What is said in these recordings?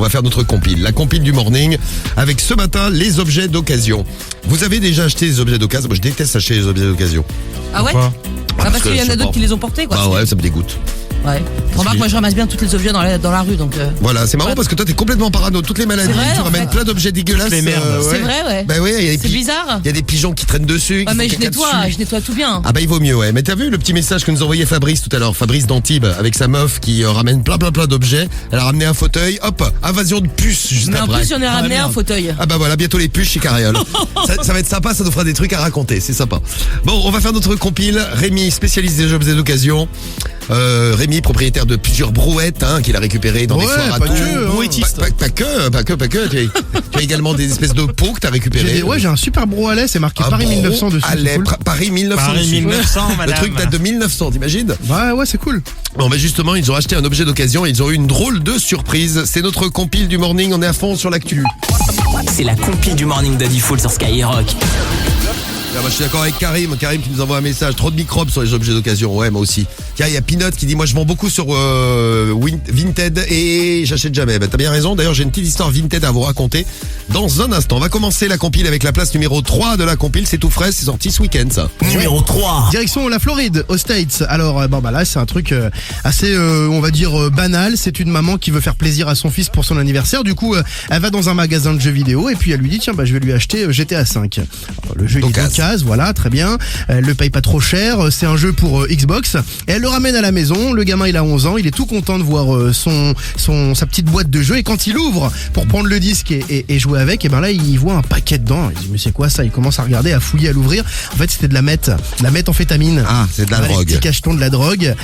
On va faire notre compile. La compile du morning avec ce matin les objets d'occasion. Vous avez déjà acheté des objets d'occasion? Moi je déteste acheter les objets d'occasion. Ah ouais? Pourquoi? Parce qu'il y en a d'autres qui les ont portés quoi. Ah ouais, ça me dégoûte. Ouais. Remarque, moi je ramasse bien tous les objets dans la rue donc. Voilà, c'est marrant parce que toi t'es complètement parano. Toutes les maladies, C'est vrai, tu en ramènes fait. plein d'objets dégueulasses. Toutes les merdes. C'est vrai, ouais. Bah ouais, il y a des C'est bizarre. Il y a des pigeons qui traînent dessus. Ouais, qui mais font je caca dessus. nettoie tout bien. Ah bah il vaut mieux, ouais. Mais t'as vu le petit message que nous envoyait Fabrice tout à l'heure, Fabrice d'Antibes, avec sa meuf qui ramène plein d'objets. Elle a ramené un fauteuil, hop, invasion de puces juste Mais en après. plus, on a ramené un merde. fauteuil. Ah bah voilà, bientôt les puces chez Carriole. ça va être sympa, ça nous fera des trucs à raconter, c'est sympa. Bon, on va faire notre compile. Rémi, spécialiste des objets d'occasion. Rémi, propriétaire de plusieurs brouettes qu'il a récupérées dans des foires à pas tout. que, brouettiste. Pas que. Tu as également des espèces de pots que tu as récupérées. J'ai un super bro à lait, c'est marqué Paris 1900 dessus. c'est Allez, cool. Paris 1900. Paris dessus. 1900, Le madame. truc date de 1900, t'imagines? Ouais, c'est cool. Bon, mais justement, ils ont acheté un objet d'occasion et ils ont eu une drôle de surprise. C'est notre compile du morning, on est à fond sur l'actu. C'est la compile du morning d'Adi Full sur Skyrock. Ah bah, je suis d'accord avec Karim qui nous envoie un message. Trop de microbes sur les objets d'occasion. Ouais, moi aussi. Tiens, il y a Peanut qui dit moi je vends beaucoup sur Vinted et j'achète jamais. Bah t'as bien raison. D'ailleurs, j'ai une petite histoire Vinted à vous raconter dans un instant. On va commencer la compile avec la place numéro 3 de la compile. C'est tout frais, c'est sorti ce week-end ça. Numéro 3. Direction la Floride, aux States. Alors, là, c'est un truc assez, on va dire, banal. C'est une maman qui veut faire plaisir à son fils pour son anniversaire. Du coup, elle va dans un magasin de jeux vidéo et puis elle lui dit, tiens, je vais lui acheter GTA 5. Alors, le jeu il est d'occasion, voilà, très bien. Elle le paye pas trop cher. C'est un jeu pour Xbox. Et elle le ramène à la maison. Le gamin, il a 11 ans. Il est tout content de voir sa petite boîte de jeu. Et quand il ouvre pour prendre le disque et jouer avec, et ben là, il voit un paquet dedans. Il dit, mais c'est quoi ça? Il commence à regarder, à fouiller, à l'ouvrir. En fait, c'était de la méthamphétamine. Ah, c'est de la Les drogue. petits cachetons de la drogue.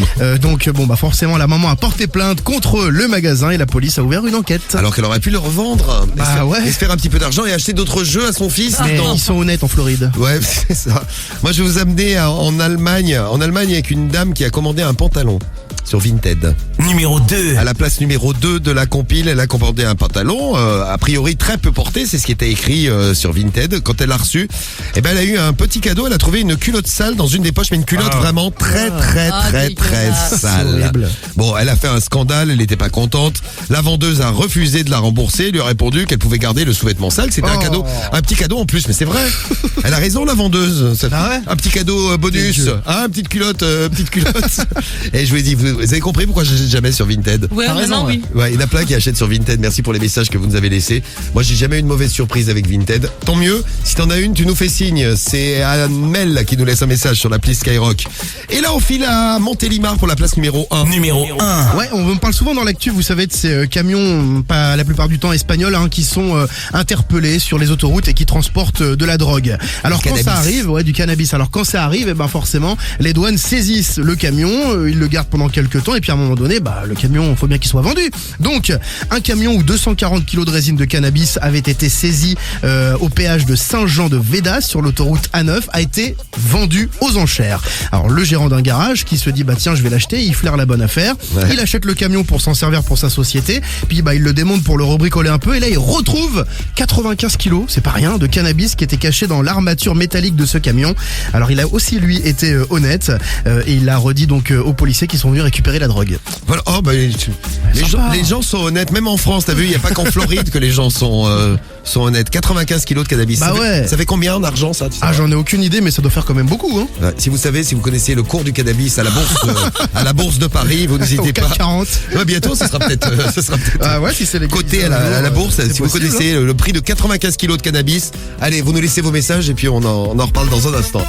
Donc forcément la maman a porté plainte contre le magasin et la police a ouvert une enquête. Alors qu'elle aurait pu le revendre. Ouais. Et se faire un petit peu d'argent et acheter d'autres jeux à son fils. Mais Non. ils sont honnêtes en Floride. Ouais, c'est ça. Moi, je vais vous amener en Allemagne. En Allemagne, avec une dame qui a commandé un pantalon sur Vinted. Numéro 2. À la place numéro 2 de la compile, elle a commandé un pantalon, a priori très peu porté, c'est ce qui était écrit sur Vinted. Quand elle l'a reçu, elle a eu un petit cadeau, elle a trouvé une culotte sale dans une des poches, mais une culotte vraiment très dégueulasse. sale. C'est horrible. Bon, elle a fait un scandale, elle n'était pas contente. La vendeuse a refusé de la rembourser, lui a répondu qu'elle pouvait garder le sous-vêtement sale. C'était un cadeau, un petit cadeau en plus, mais c'est vrai. Elle a raison, la vendeuse. Ah ouais Un petit cadeau bonus, une petite culotte. Et je lui ai dit, vous avez compris pourquoi j'achète jamais sur Vinted? Ouais, T'as maintenant raison, oui. Ouais, il y en a plein qui achètent sur Vinted. Merci pour les messages que vous nous avez laissés. Moi, j'ai jamais eu une mauvaise surprise avec Vinted. Tant mieux. Si t'en as une, tu nous fais signe. C'est Anne-Mel qui nous laisse un message sur l'appli Skyrock. Et là, on file à Montélimar pour la place numéro 1. Numéro 1. Ouais, on parle souvent dans l'actu, vous savez, de ces camions, pas la plupart du temps espagnols, qui sont interpellés sur les autoroutes et qui transportent de la drogue. Alors quand ça arrive, du cannabis. Alors quand ça arrive, forcément, les douanes saisissent le camion, ils le gardent pendant quelques temps et puis à un moment donné, le camion, faut bien qu'il soit vendu. Donc, un camion où 240 kilos de résine de cannabis avait été saisi au péage de Saint-Jean-de-Védas sur l'autoroute A9 a été vendu aux enchères. Alors, le gérant d'un garage qui se dit, tiens, je vais l'acheter, il flaire la bonne affaire. Ouais. Il achète le camion pour s'en servir pour sa société. Puis, il le démonte pour le rebricoler un peu. Et là, il retrouve 95 kilos, c'est pas rien, de cannabis qui était caché dans l'armature métallique de ce camion. Alors, il a aussi, lui, été honnête et il a redit donc aux policiers qui sont venus récupérer la drogue. Voilà. Oh, les gens sont honnêtes. Même en France, t'as vu, il n'y a pas qu'en Floride que les gens sont honnêtes. 95 kilos de cannabis. Ça fait combien d'argent, ça, tu sais? J'en ai aucune idée, mais ça doit faire quand même beaucoup, hein. Ouais, si vous connaissez le cours du cannabis à la bourse de Paris, vous n'hésitez Au pas. CAC 40. Ouais, bientôt, ça sera peut-être Ah ouais, si c'est les coté à la bourse. Si vous connaissez le prix de 95 kilos de cannabis, allez, vous nous laissez vos messages et puis on en reparle dans un instant.